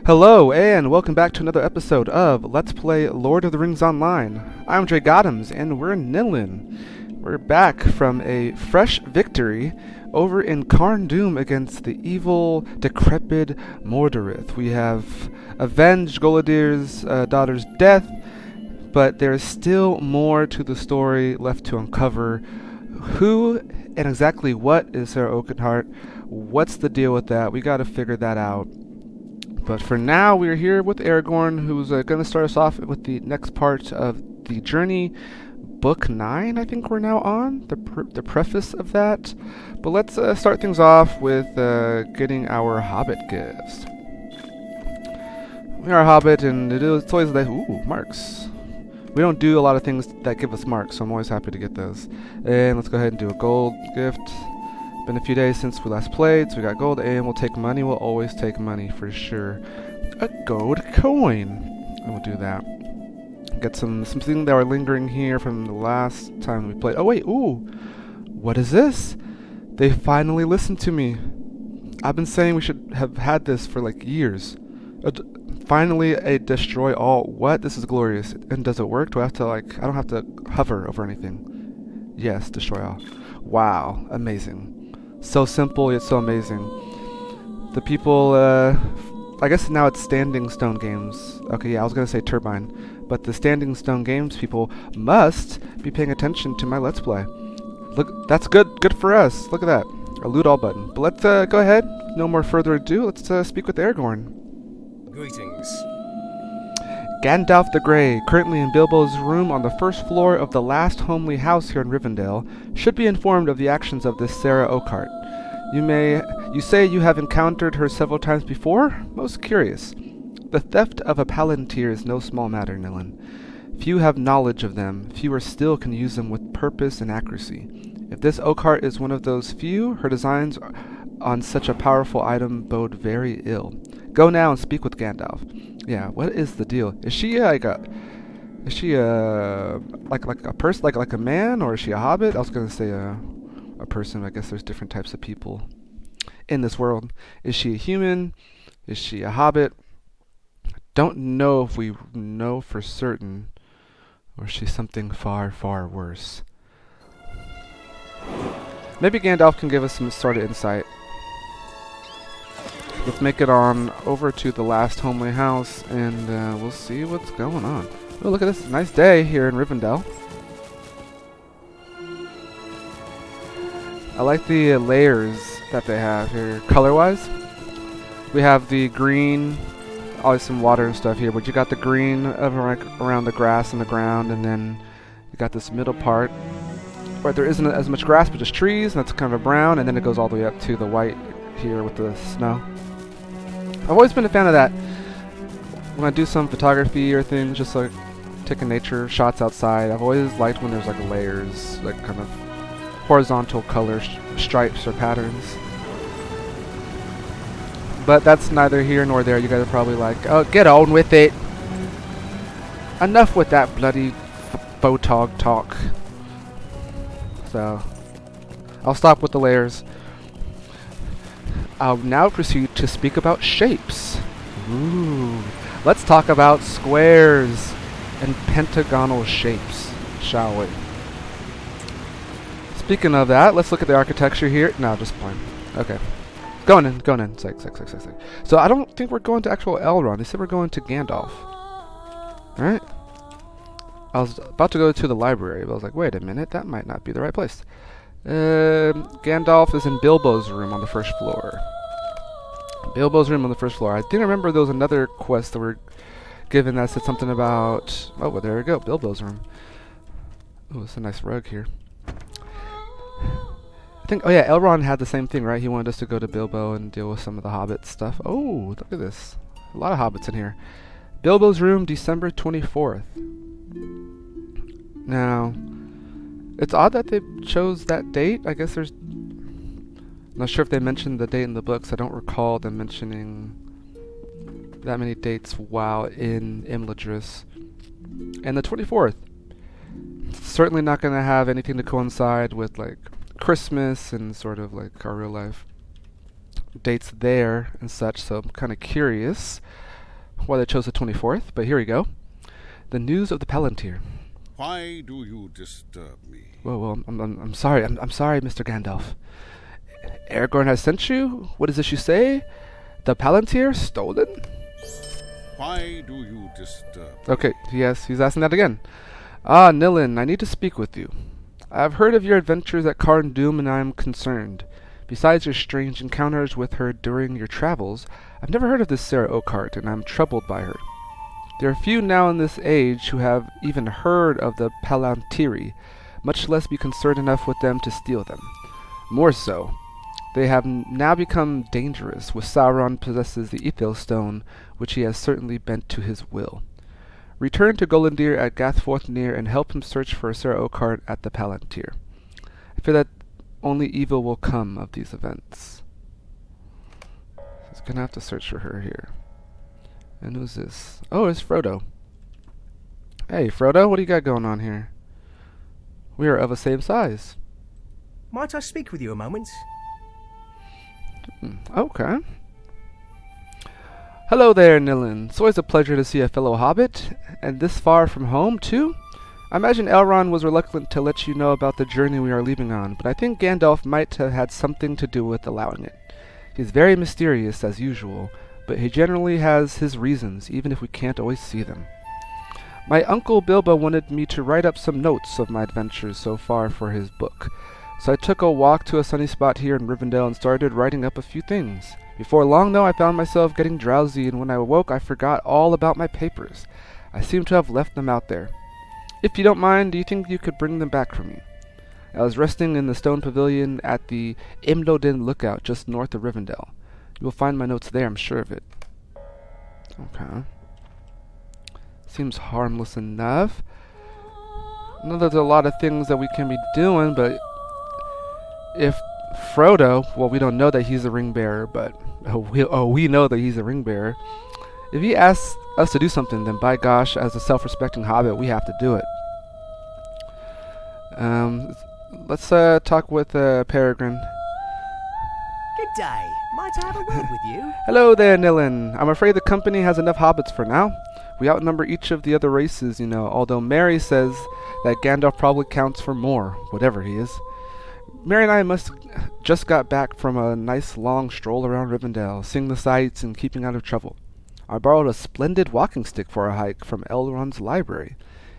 Hello, and welcome back to another episode of Let's Play Lord of the Rings Online. I'm Dre Gothams, and we're in Nilin. We're back from a fresh victory over in Carn Dûm against the evil, decrepit Mordorith. We have avenged Goladir's daughter's death, but there is still more to the story left to uncover. Who and exactly what is Sarah Oakenheart? What's the deal with that? We gotta figure that out. But for now, we're here with Aragorn, who's going to start us off with the next part of the journey. Book 9, I think we're now on, the preface of that. But let's start things off with getting our Hobbit gifts. We are a Hobbit, and it's always like, ooh, marks. We don't do a lot of things that give us marks, so I'm always happy to get those. And let's go ahead and do a gold gift. Been a few days since we last played, so we got gold, and we'll take money. We'll always take money for sure. A gold coin, and we'll do that. Get something that are lingering here from the last time we played. Oh wait, ooh, what is this? They finally listened to me. I've been saying we should have had this for like years. Finally, a destroy all. What? This is glorious. And does it work? Do I have to I don't have to hover over anything. Yes, destroy all. Wow, amazing. So simple yet so amazing. The people, I guess now it's Standing Stone Games. Okay, yeah, I was going to say Turbine. But the Standing Stone Games people must be paying attention to my Let's Play. Look, that's good for us. Look at that. A loot all button. But let's go ahead. No more further ado. Let's speak with Aragorn. Greetings. Gandalf the Grey, currently in Bilbo's room on the first floor of the last homely house here in Rivendell, should be informed of the actions of this Sarah Oakenheart. You say you have encountered her several times before? Most curious. The theft of a palantir is no small matter, Nilin. Few have knowledge of them, fewer still can use them with purpose and accuracy. If this Oakenheart is one of those few, her designs on such a powerful item bode very ill. Go now and speak with Gandalf. Yeah, what is the deal? Is she like a person, like a man, or is she a hobbit? I was gonna say a person. I guess there's different types of people in this world. Is she a human? Is she a hobbit? Don't know if we know for certain, or is she something far, far worse? Maybe Gandalf can give us some sort of insight. Let's make it on over to the last homely house, and we'll see what's going on. Oh, look at this. Nice day here in Rivendell. I like the layers that they have here, color-wise. We have the green, always some water and stuff here, but you got the green around the grass and the ground, and then you got this middle part where there isn't as much grass, but just trees, and that's kind of a brown, and then it goes all the way up to the white here with the snow. I've always been a fan of that. When I do some photography or things, just like taking nature shots outside, I've always liked when there's like layers, like kind of horizontal color stripes or patterns. But that's neither here nor there. You guys are probably like, oh, get on with it. Enough with that bloody photog talk. So, I'll stop with the layers. I'll now proceed to speak about shapes. Ooh. Let's talk about squares and pentagonal shapes, shall we? Speaking of that, let's look at the architecture here. No, just plain. Okay. Going in. Psych. So I don't think we're going to actual Elrond. They said we're going to Gandalf. Alright? I was about to go to the library, but I was like, wait a minute, that might not be the right place. Gandalf is in Bilbo's room on the first floor. Bilbo's room on the first floor. I didn't remember there was another quest that we're given that said something about... Oh, well, there we go. Bilbo's room. Oh, it's a nice rug here. I think... Oh, yeah, Elrond had the same thing, right? He wanted us to go to Bilbo and deal with some of the Hobbit stuff. Oh, look at this. A lot of Hobbits in here. Bilbo's room, December 24th. Now... It's odd that they chose that date. I guess there's... I'm not sure if they mentioned the date in the books. I don't recall them mentioning that many dates while in Imladris. And the 24th. Certainly not going to have anything to coincide with, like, Christmas and sort of, like, our real life dates there and such. So I'm kind of curious why they chose the 24th, but here we go. The news of the Palantir. Why do you disturb me? Whoa, I'm sorry. I'm sorry, Mr. Gandalf. Aragorn has sent you? What is this you say? The Palantir stolen? Why do you disturb me? Okay, yes, he's asking that again. Ah, Nilin, I need to speak with you. I have heard of your adventures at Carn Dûm, and I am concerned. Besides your strange encounters with her during your travels, I've never heard of this Sarah Oakheart, and I'm troubled by her. There are few now in this age who have even heard of the Palantiri, much less be concerned enough with them to steal them. More so, they have now become dangerous, with Sauron possesses the Ithil Stone, which he has certainly bent to his will. Return to Golandir at Gathforthneir and help him search for Sarah Oakheart at the Palantir. I fear that only evil will come of these events. He's gonna have to search for her here. And who's this? Oh, it's Frodo. Hey, Frodo, what do you got going on here? We are of the same size. Might I speak with you a moment? Okay. Hello there, Nilin. It's always a pleasure to see a fellow Hobbit, and this far from home, too. I imagine Elrond was reluctant to let you know about the journey we are leaving on, but I think Gandalf might have had something to do with allowing it. He's very mysterious, as usual, but he generally has his reasons, even if we can't always see them. My uncle Bilbo wanted me to write up some notes of my adventures so far for his book, so I took a walk to a sunny spot here in Rivendell and started writing up a few things. Before long, though, I found myself getting drowsy, and when I awoke, I forgot all about my papers. I seem to have left them out there. If you don't mind, do you think you could bring them back for me? I was resting in the stone pavilion at the Imlodin lookout just north of Rivendell. You will find my notes there, I'm sure of it. Okay. Seems harmless enough. I know there's a lot of things that we can be doing, but if Frodo, well, we don't know that he's a ring bearer, but we know that he's a ring bearer. If he asks us to do something, then by gosh, as a self-respecting hobbit, we have to do it. Let's talk with Peregrine. Good day. Might I have a word with you? Hello there, Nilin. I'm afraid the company has enough hobbits for now. We outnumber each of the other races, although Mary says that Gandalf probably counts for more, whatever he is. Mary and I just got back from a nice long stroll around Rivendell, seeing the sights and keeping out of trouble. I borrowed a splendid walking stick for a hike from Elrond's library.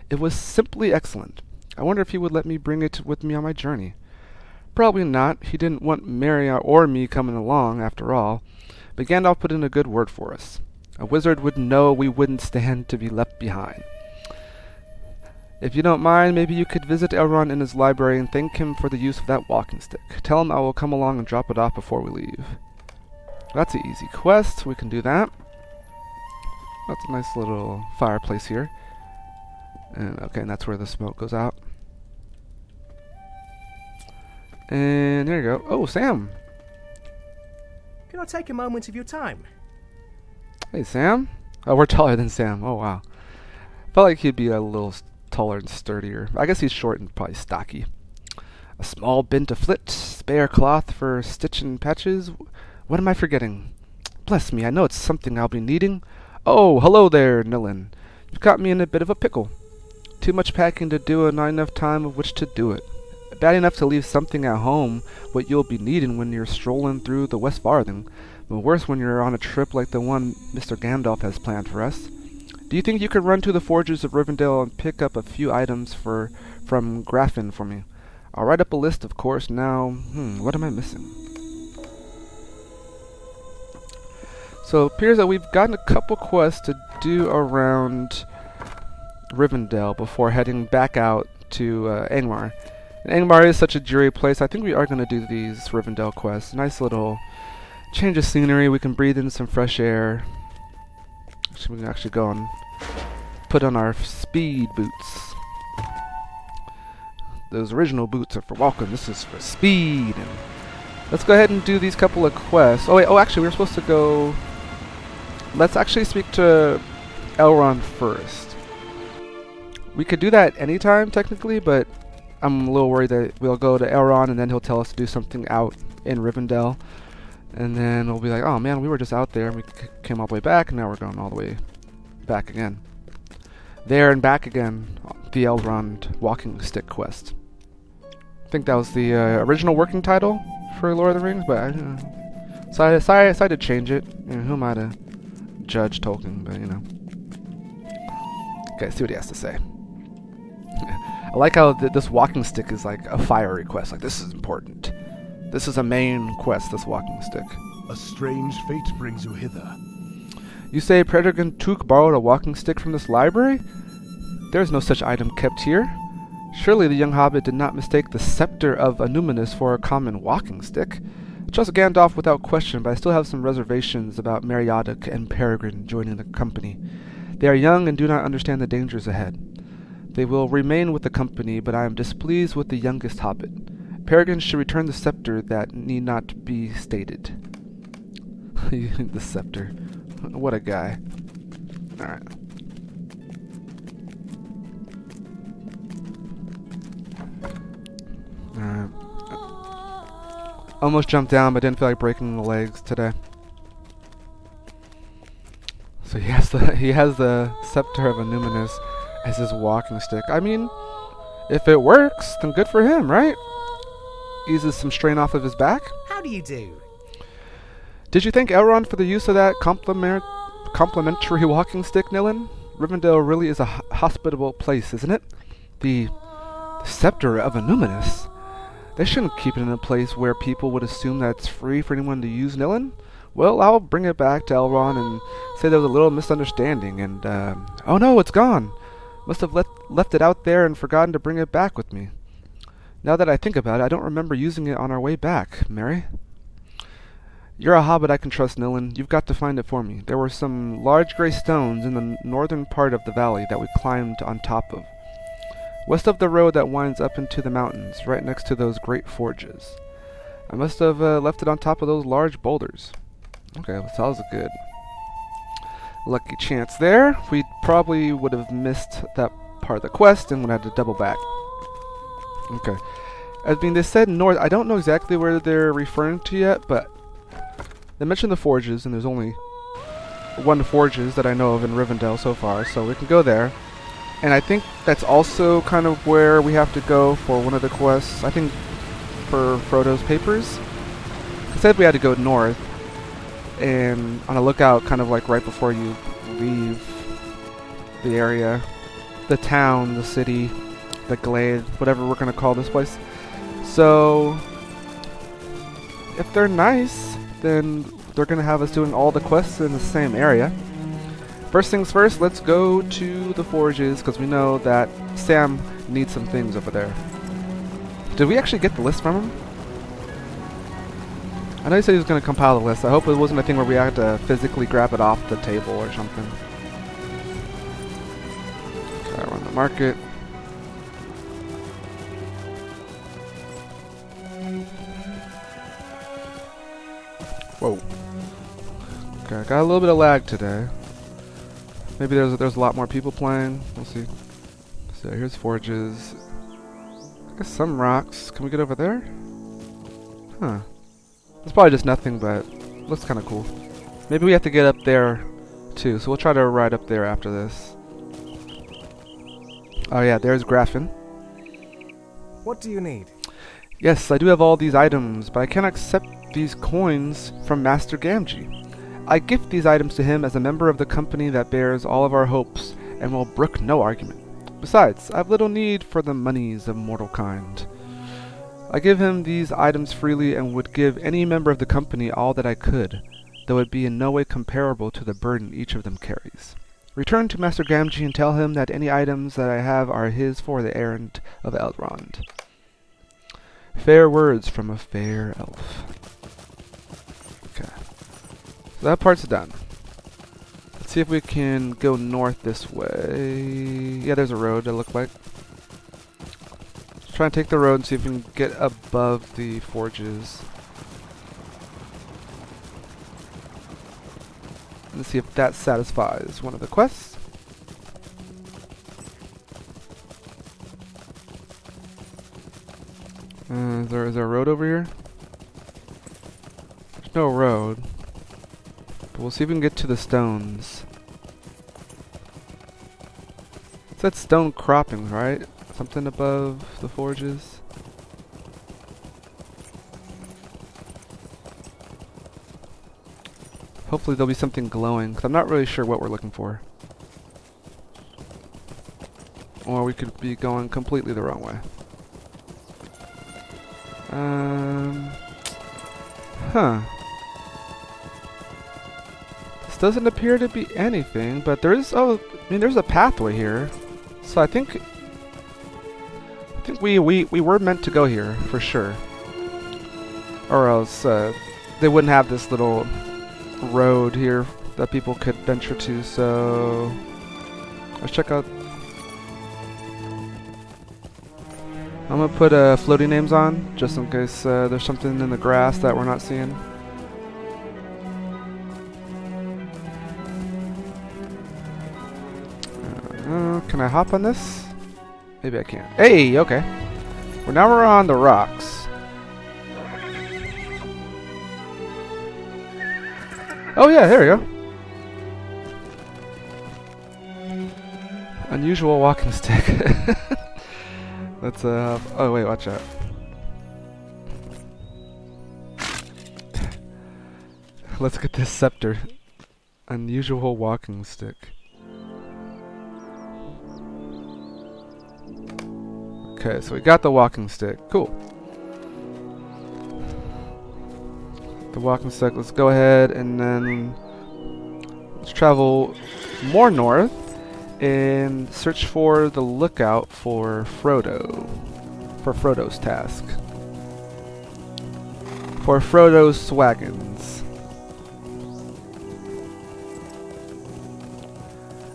It was simply excellent. I wonder if he would let me bring it with me on my journey. Probably not. He didn't want Mary or me coming along, after all. But Gandalf put in a good word for us. A wizard would know we wouldn't stand to be left behind. If you don't mind, maybe you could visit Elrond in his library and thank him for the use of that walking stick. Tell him I will come along and drop it off before we leave. That's an easy quest. We can do that. That's a nice little fireplace here. And that's where the smoke goes out. And there you go. Oh, Sam. Can I take a moment of your time? Hey, Sam. Oh, we're taller than Sam. Oh, wow. Felt like he'd be a little taller and sturdier. I guess he's short and probably stocky. A small bin to flit, spare cloth for stitch and patches. What am I forgetting? Bless me, I know it's something I'll be needing. Oh, hello there, Nilin. You've got me in a bit of a pickle. Too much packing to do and not enough time of which to do it. Bad enough to leave something at home, what you'll be needing when you're strolling through the West Farthing, but worse when you're on a trip like the one Mr. Gandalf has planned for us. Do you think you could run to the forges of Rivendell and pick up a few items from Graffin for me? I'll write up a list, of course. Now, what am I missing? So it appears that we've gotten a couple quests to do around Rivendell before heading back out to Angmar. And Angmar is such a dreary place. I think we are going to do these Rivendell quests. Nice little change of scenery. We can breathe in some fresh air. We can actually go and put on our speed boots. Those original boots are for walking. This is for speed. And let's go ahead and do these couple of quests. Oh wait, actually we're supposed to go... Let's actually speak to Elrond first. We could do that anytime technically, but I'm a little worried that we'll go to Elrond and then he'll tell us to do something out in Rivendell. And then we'll be like, oh man, we were just out there and we came all the way back, and now we're going all the way back again. There and back again, the Elrond walking stick quest. I think that was the original working title for Lord of the Rings, but so I decided to change it. You know, who am I to judge Tolkien? But you know, okay, see what he has to say. I like how this walking stick is like a fiery quest. Like, this is important. This is a main quest, this walking stick. A strange fate brings you hither. You say Predragon Took borrowed a walking stick from this library? There is no such item kept here. Surely the young hobbit did not mistake the scepter of Anuminus for a common walking stick. I trust Gandalf without question, but I still have some reservations about Meriadoc and Peregrine joining the company. They are young and do not understand the dangers ahead. They will remain with the company, but I am displeased with the youngest hobbit. Peregrine should return the scepter, that need not be stated. The scepter. What a guy. Alright. Alright. Almost jumped down, but didn't feel like breaking the legs today. So he has the scepter of Anuminus as his walking stick. I mean, if it works, then good for him, right? Eases some strain off of his back. How do you do? Did you thank Elrond for the use of that complimentary walking stick, Nilin? Rivendell really is a hospitable place, isn't it? The scepter of Anuminus. They shouldn't keep it in a place where people would assume that it's free for anyone to use, Nilin. Well, I'll bring it back to Elrond and say there was a little misunderstanding, and oh no, it's gone. Must have left it out there and forgotten to bring it back with me. Now that I think about it, I don't remember using it on our way back, Mary. You're a hobbit I can trust, Nilin. You've got to find it for me. There were some large gray stones in the northern part of the valley that we climbed on top of. West of the road that winds up into the mountains, right next to those great forges. I must have left it on top of those large boulders. Okay, well, that was a good lucky chance there. We probably would have missed that part of the quest and would have had to double back. Okay. I mean, they said north. I don't know exactly where they're referring to yet, but they mentioned the forges, and there's only one forges that I know of in Rivendell so far, so we can go there. And I think that's also kind of where we have to go for one of the quests. I think for Frodo's papers. It said we had to go north and on a lookout kind of like right before you leave the area, the town, the city, the glade, whatever we're going to call this place. So if they're nice, then they're going to have us doing all the quests in the same area. First things first, let's go to the forges, because we know that Sam needs some things over there. Did we actually get the list from him? I know he said he was going to compile the list. I hope it wasn't a thing where we had to physically grab it off the table or something. Okay, we're on the market. Whoa. Okay, got a little bit of lag today. Maybe there's a lot more people playing. We'll see. So here's forges. I guess some rocks. Can we get over there? Huh. It's probably just nothing, but looks kind of cool. Maybe we have to get up there too. So we'll try to ride up there after this. Oh yeah, there's Graffin. What do you need? Yes, I do have all these items, but I can't accept these coins from Master Gamgee. I gift these items to him as a member of the company that bears all of our hopes, and will brook no argument. Besides, I have little need for the monies of mortal kind. I give him these items freely, and would give any member of the company all that I could, though it be in no way comparable to the burden each of them carries. Return to Master Gamgee and tell him that any items that I have are his for the errand of Elrond. Fair words from a fair elf. Okay. So that part's done. Let's see if we can go north this way. Yeah, there's a road, it looked like. Let's try and take the road and see if we can get above the forges. Let's see if that satisfies one of the quests. Is there a road over here? No road. But we'll see if we can get to the stones. It said stone croppings, right? Something above the forges. Hopefully there'll be something glowing, because I'm not really sure what we're looking for. Or we could be going completely the wrong way. Huh. This doesn't appear to be anything, but there is, oh, I mean, there's a pathway here. So I think we were meant to go here, for sure. Or else, they wouldn't have this little road here that people could venture to, so let's check out. I'm gonna put floating names on, just in case there's something in the grass that we're not seeing. Can I hop on this? Maybe I can't. Hey, okay. Well, now we're on the rocks. Oh yeah, there we go. Unusual walking stick. Let's oh wait, watch out. Let's get this scepter. Unusual walking stick. Okay, so we got the walking stick. Cool. The walking stick. Let's go ahead and then let's travel more north and search for the lookout for Frodo. For Frodo's task. For Frodo's swaggins.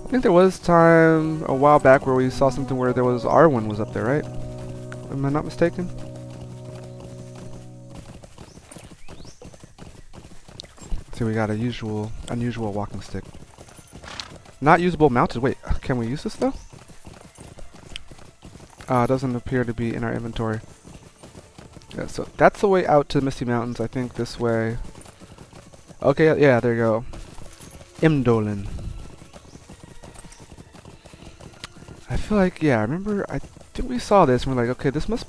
I think there was time a while back where we saw something where there was Arwen was up there, right? Am I not mistaken? So we got a unusual walking stick. Not usable mounted. Wait, can we use this though? It doesn't appear to be in our inventory. Yeah, so that's the way out to the Misty Mountains. I think this way. Okay, yeah, there you go. Imdolin. I feel like, yeah, I think we saw this and we're like, okay, this must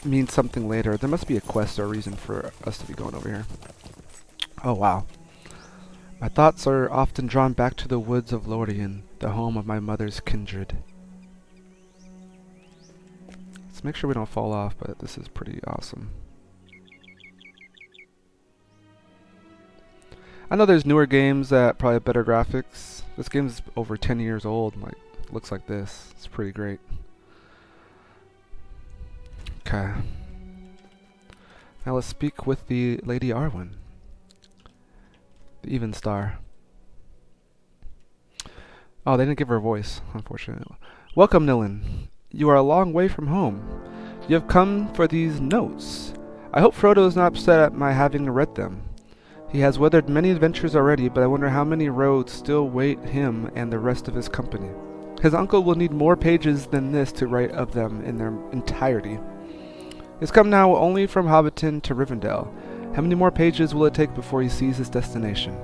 mean something later. There must be a quest or a reason for us to be going over here. Oh, wow. My thoughts are often drawn back to the woods of Lorien, the home of my mother's kindred. Let's make sure we don't fall off, but this is pretty awesome. I know there's newer games that probably have better graphics. This game's over 10 years old, like, looks like this. It's pretty great. Okay. Now let's speak with the Lady Arwen. The Even Star. Oh, they didn't give her a voice, unfortunately. Welcome, Nilin. You are a long way from home. You have come for these notes. I hope Frodo is not upset at my having read them. He has weathered many adventures already, but I wonder how many roads still wait him and the rest of his company. His uncle will need more pages than this to write of them in their entirety. He's come now only from Hobbiton to Rivendell. How many more pages will it take before he sees his destination?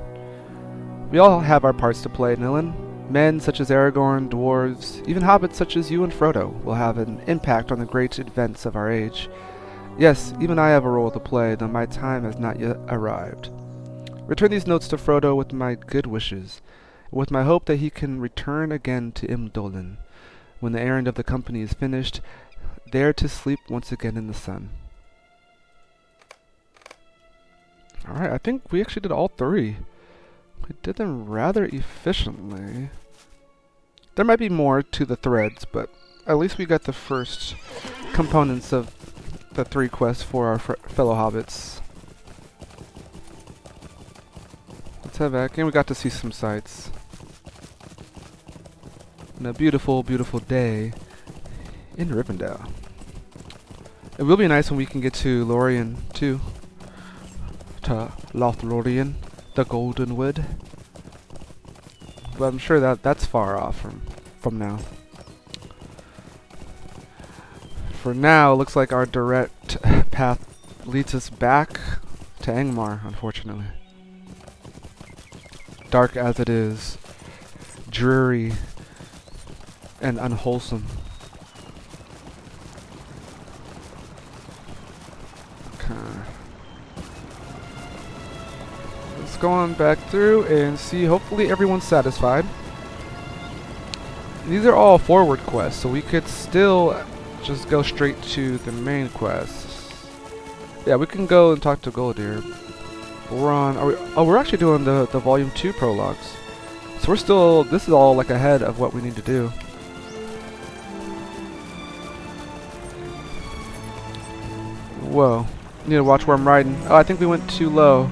We all have our parts to play, Nilin. Men such as Aragorn, dwarves, even hobbits such as you and Frodo will have an impact on the great events of our age. Yes, even I have a role to play, though my time has not yet arrived. Return these notes to Frodo with my good wishes, with my hope that he can return again to Imdolin, when the errand of the company is finished, there to sleep once again in the sun. Alright, I think we actually did all three. We did them rather efficiently. There might be more to the threads, but at least we got the first components of the 3 quests for our fellow hobbits. Let's head back, and we got to see some sights. And a beautiful, beautiful day in Rivendell. It will be nice when we can get to Lorien too. To Lothlorien, the Golden Wood. But I'm sure that that's far off from now. For now, it looks like our direct path leads us back to Angmar, unfortunately. definitely. Dark as it is. Dreary. And unwholesome. Okay. Let's go on back through and see. Hopefully everyone's satisfied. These are all forward quests, so we could still just go straight to the main quest. Yeah, we can go and talk to Goldir. We're on. We're actually doing the Volume 2 prologues. So we're still. This is all like ahead of what we need to do. Whoa. Need to watch where I'm riding. Oh, I think we went too low.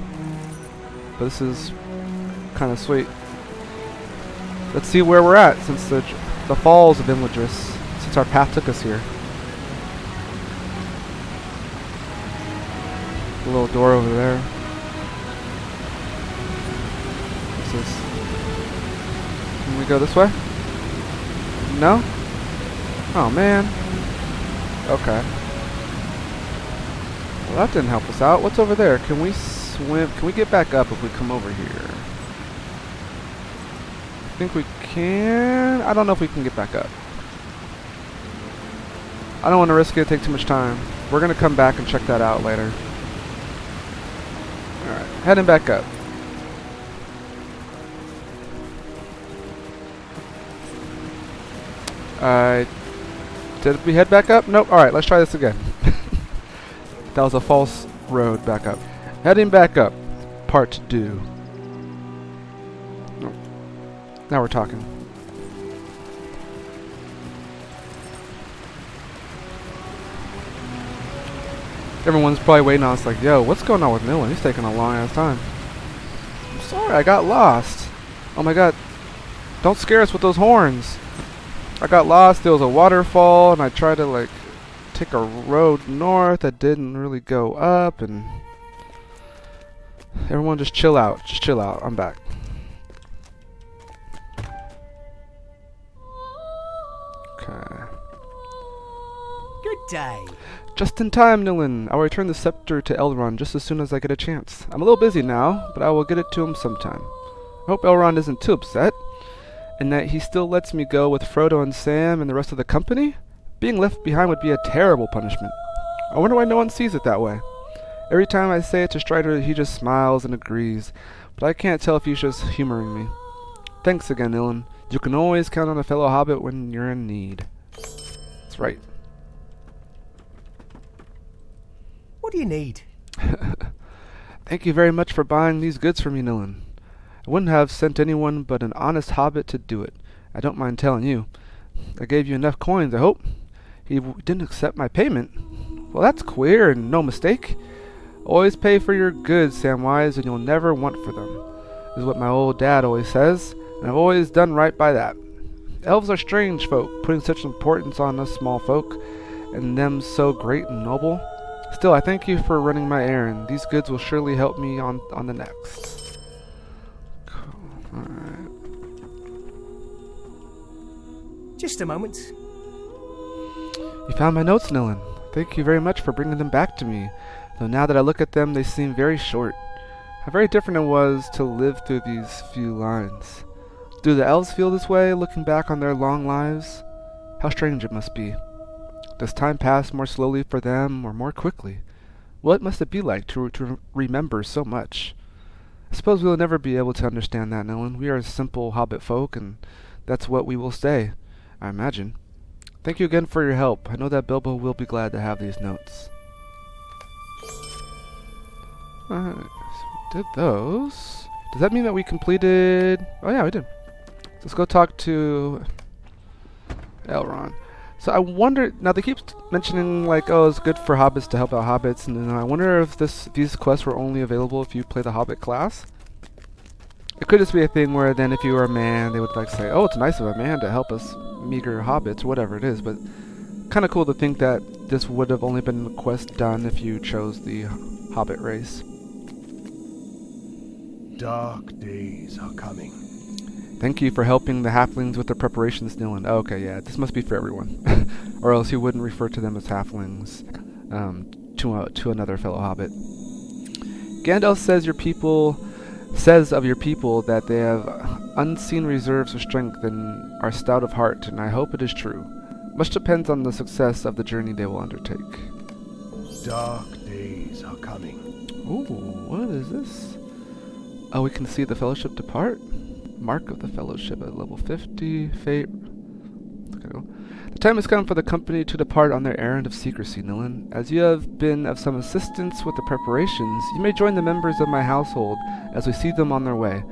But this is kind of sweet. Let's see where we're at since the falls of Imladris, since our path took us here. A little door over there. What's this? Can we go this way? No? Oh man. Okay. Well, that didn't help us out. What's over there? Can we swim? Can we get back up if we come over here? I think we can. I don't know if we can get back up. I don't want to risk it. Take too much time. We're going to come back and check that out later. Alright. Heading back up. Did we head back up? Nope. Alright, let's try this again. That was a false road back up. Heading back up. Part 2. Oh. Now we're talking. Everyone's probably waiting on us like, yo, what's going on with Nilin? He's taking a long ass time. I'm sorry, I got lost. Oh my god. Don't scare us with those horns. I got lost. There was a waterfall and I tried to like take a road north that didn't really go up, and everyone just chill out. Just chill out. I'm back. Okay. Good day. Just in time, Nilin. I'll return the scepter to Elrond just as soon as I get a chance. I'm a little busy now, but I will get it to him sometime. I hope Elrond isn't too upset, and that he still lets me go with Frodo and Sam and the rest of the company. Being left behind would be a terrible punishment. I wonder why no one sees it that way. Every time I say it to Strider, he just smiles and agrees, but I can't tell if he's just humoring me. Thanks again, Nilin. You can always count on a fellow Hobbit when you're in need. That's right. What do you need? Thank you very much for buying these goods for me, Nilin. I wouldn't have sent anyone but an honest Hobbit to do it. I don't mind telling you. I gave you enough coins, I hope. He didn't accept my payment. Well, that's queer and no mistake. Always pay for your goods, Samwise, and you'll never want for them. This is what my old dad always says, and I've always done right by that. Elves are strange folk, putting such importance on us small folk, and them so great and noble. Still, I thank you for running my errand. These goods will surely help me on the next. Cool. Alright. Just a moment. You found my notes, Nilin. Thank you very much for bringing them back to me. Though now that I look at them, they seem very short. How very different it was to live through these few lines. Do the elves feel this way, looking back on their long lives? How strange it must be. Does time pass more slowly for them, or more quickly? What must it be like to remember so much? I suppose we will never be able to understand that, Nilin. We are simple Hobbit folk, and that's what we will stay, I imagine. Thank you again for your help. I know that Bilbo will be glad to have these notes. Alright, so we did those. Does that mean that we completed... Oh yeah, we did. Let's go talk to Elrond. So I wonder... Now they keep mentioning like, oh, it's good for hobbits to help out hobbits, and I wonder if these quests were only available if you play the hobbit class. It could just be a thing where then if you were a man, they would like say, oh, it's nice of a man to help us meager hobbits, or whatever it is, but kind of cool to think that this would have only been a quest done if you chose the hobbit race. Dark days are coming. Thank you for helping the halflings with their preparations, Nilin. Oh, okay, yeah, this must be for everyone. Or else he wouldn't refer to them as halflings to another fellow hobbit. Gandalf says of your people that they have unseen reserves of strength and are stout of heart, and I hope it is true. Much depends on the success of the journey they will undertake. Dark days are coming. Ooh, what is this? Oh, we can see the Fellowship depart. Mark of the Fellowship at level 50. Fate. Okay, cool. The time has come for the company to depart on their errand of secrecy, Nilin. As you have been of some assistance with the preparations, you may join the members of my household as we see them on their way.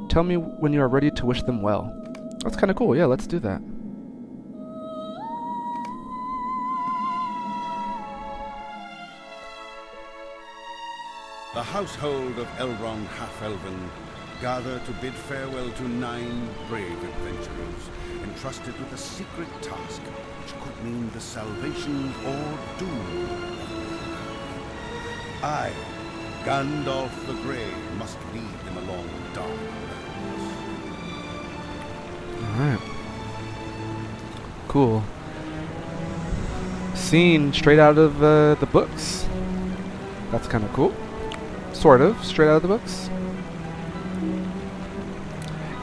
Tell me when you are ready to wish them well. That's kind of cool. Yeah, let's do that. The household of Elrond Half-Elven gather to bid farewell to 9 brave adventurers entrusted with a secret task which could mean the salvation or doom. I, Gandalf the Grey, must lead them along dark roads. Alright. Cool. Scene straight out of the books. That's kind of cool. Sort of, straight out of the books.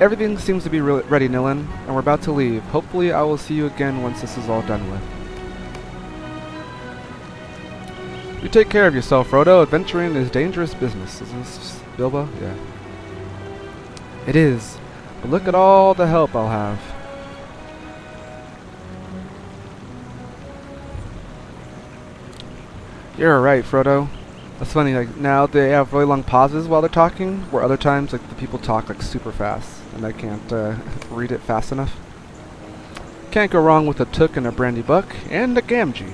Everything seems to be ready, Nilin, and we're about to leave. Hopefully I will see you again once this is all done with. You take care of yourself, Frodo. Adventuring is dangerous business. Is this Bilbo? Yeah. It is. But look at all the help I'll have. You're right, Frodo. That's funny, like, now they have really long pauses while they're talking, where other times, like, the people talk, like, super fast, and I can't, read it fast enough. Can't go wrong with a Took and a Brandy Buck, and a Gamgee.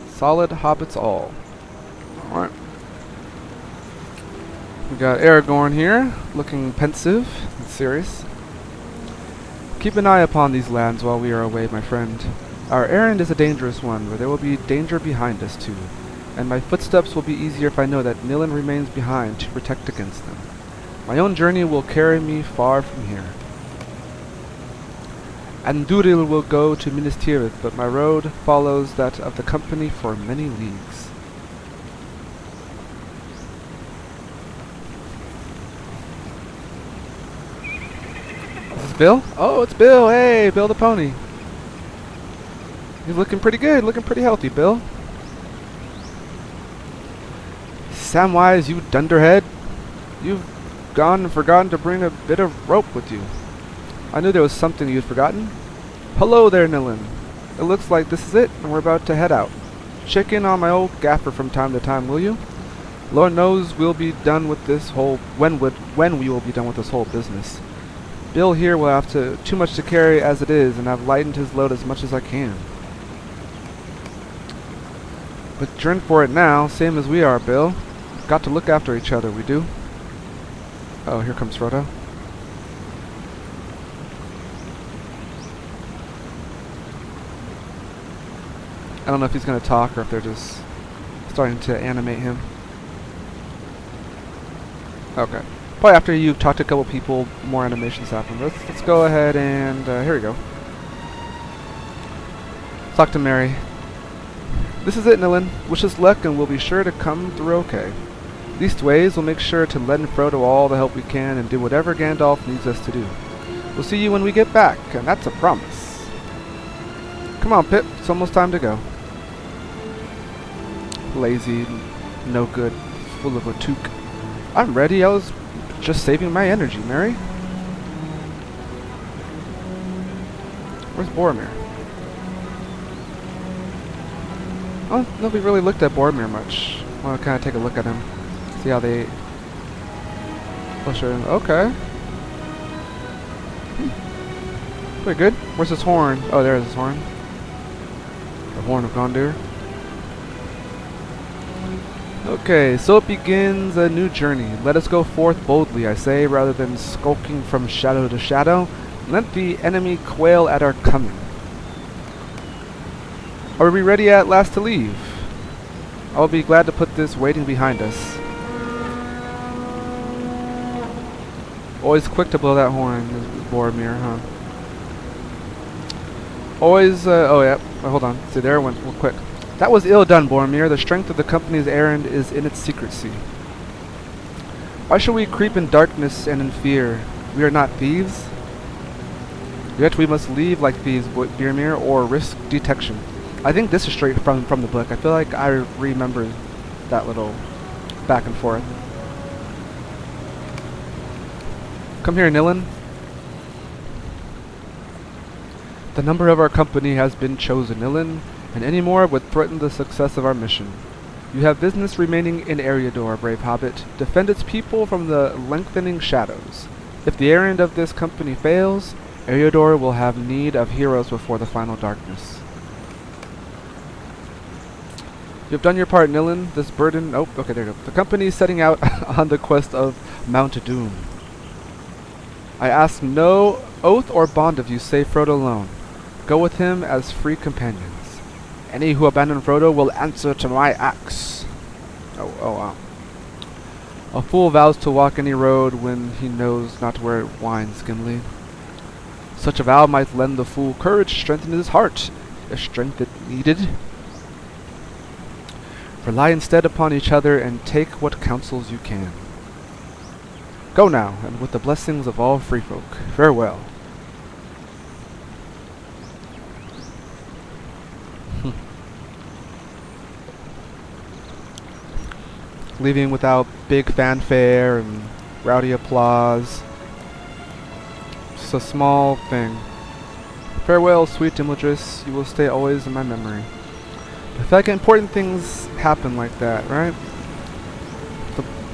Solid hobbits all. Alright. We got Aragorn here, looking pensive and serious. Keep an eye upon these lands while we are away, my friend. Our errand is a dangerous one, but there will be danger behind us, too. And my footsteps will be easier if I know that Nilin remains behind to protect against them. My own journey will carry me far from here. Andúril will go to Minas Tirith, but my road follows that of the company for many leagues. Is this Bill? Oh, it's Bill! Hey, Bill the pony! He's looking pretty good, looking pretty healthy, Bill. Samwise, you dunderhead! You've gone and forgotten to bring a bit of rope with you. I knew there was something you'd forgotten. Hello there, Nilin. It looks like this is it, and we're about to head out. Check in on my old gaffer from time to time, will you? Lord knows we'll be done with this whole when we will be done with this whole business. Bill here will have too much to carry as it is, and I've lightened his load as much as I can. But you're in for it now, same as we are, Bill. Got to look after each other, we do. Oh, here comes Frodo. I don't know if he's going to talk or if they're just starting to animate him. Okay. Probably after you've talked to a couple people, more animations happen. Let's go ahead and... here we go. Talk to Mary. This is it, Nilin. Wish us luck and we'll be sure to come through okay. Leastways, we'll make sure to lend Frodo all the help we can and do whatever Gandalf needs us to do. We'll see you when we get back, and that's a promise. Come on, Pip. It's almost time to go. Lazy, no good, full of a toque. I'm ready. I was just saving my energy, Mary. Where's Boromir? Oh, nobody really looked at Boromir much. I want to kind of take a look at him. See how they... Okay. Pretty good. Where's his horn? Oh, there's his horn. The Horn of Gondor. Okay, so it begins a new journey. Let us go forth boldly, I say, rather than skulking from shadow to shadow. Let the enemy quail at our coming. Are we ready at last to leave? I will be glad to put this waiting behind us. Always quick to blow that horn, is Boromir, huh? Always, oh yeah, hold on. See, there it went real quick. That was ill done, Boromir. The strength of the company's errand is in its secrecy. Why should we creep in darkness and in fear? We are not thieves. Yet we must leave like thieves, Birmir, or risk detection. I think this is straight from the book. I feel like I remember that little back and forth. Come here, Nilin. The number of our company has been chosen, Nilin, and any more would threaten the success of our mission. You have business remaining in Eriador, brave Hobbit. Defend its people from the lengthening shadows. If the errand of this company fails, Eriador will have need of heroes before the final darkness. You have done your part, Nilin. This burden... Oh, okay, there you go. The company is setting out on the quest of Mount Doom. I ask no oath or bond of you save Frodo alone. Go with him as free companions. Any who abandon Frodo will answer to my axe. Oh, wow. A fool vows to walk any road when he knows not where it winds, Gimli. Such a vow might lend the fool courage, strengthen his heart, if strength it needed. Rely instead upon each other and take what counsels you can. Go now, and with the blessings of all free folk, farewell. Leaving without big fanfare and rowdy applause. Just a small thing. Farewell, sweet Imladris. You will stay always in my memory. I feel like important things happen like that, right?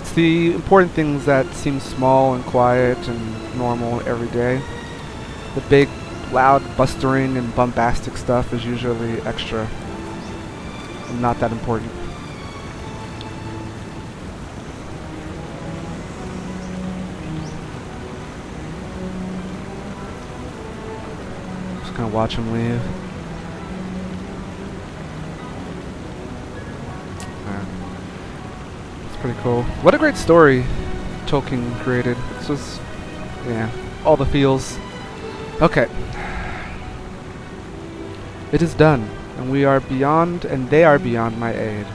It's the important things that seem small and quiet and normal every day. The big, loud, bustering and bombastic stuff is usually extra and not that important. Just gonna watch him leave. Pretty cool. What a great story Tolkien created. This was, yeah, all the feels. Okay. It is done, and we are beyond, and they are beyond my aid.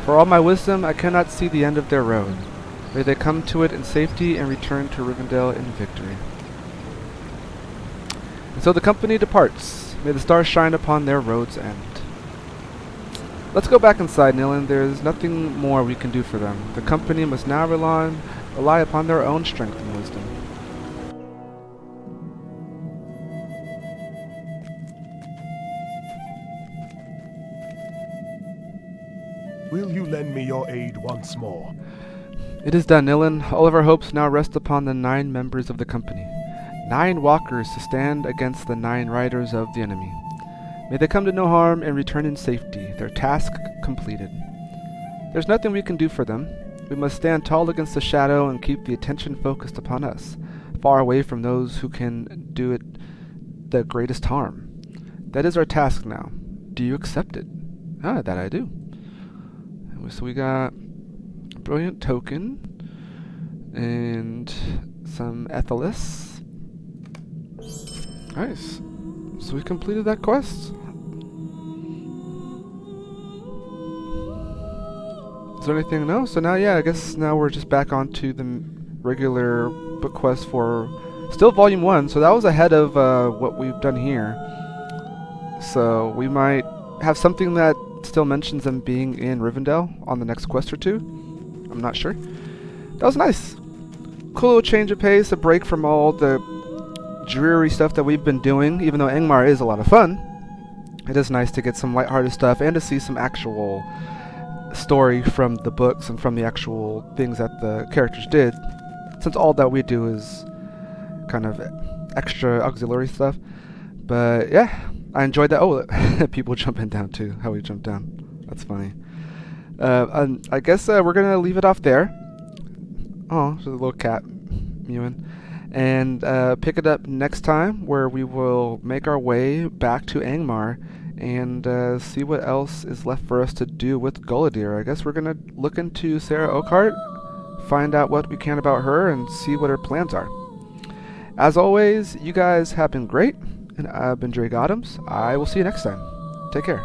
For all my wisdom, I cannot see the end of their road. May they come to it in safety and return to Rivendell in victory. And so the company departs. May the stars shine upon their road's end. Let's go back inside, Nilin. There is nothing more we can do for them. The company must now rely upon their own strength and wisdom. Will you lend me your aid once more? It is done, Nilin. All of our hopes now rest upon the 9 members of the company. 9 walkers to stand against the 9 riders of the enemy. May they come to no harm and return in safety, their task completed. There's nothing we can do for them. We must stand tall against the shadow and keep the attention focused upon us, far away from those who can do it the greatest harm. That is our task now. Do you accept it? Ah, that I do. So we got a brilliant token and some Ethelis. Nice. So we completed that quest. Is there anything else? So now, yeah, I guess now we're just back onto the regular book quest for still Volume 1. So that was ahead of what we've done here. So we might have something that still mentions them being in Rivendell on the next quest or two. I'm not sure. That was nice. Cool little change of pace, a break from all the dreary stuff that we've been doing. Even though Angmar is a lot of fun, it is nice to get some lighthearted stuff and to see some actual story from the books and from the actual things that the characters did, since all that we do is kind of extra auxiliary stuff. But yeah, I enjoyed that. Oh, people jumping down too. How we jumped down. That's funny. And I guess we're gonna leave it off there. Oh, there's a little cat mewing. And pick it up next time, where we will make our way back to Angmar and see what else is left for us to do with Gullidir. I guess we're gonna look into Sarah Oakhart, find out what we can about her, and see what her plans are. As always, you guys have been great, and I've been Drake Adams. I will see you next time. Take care.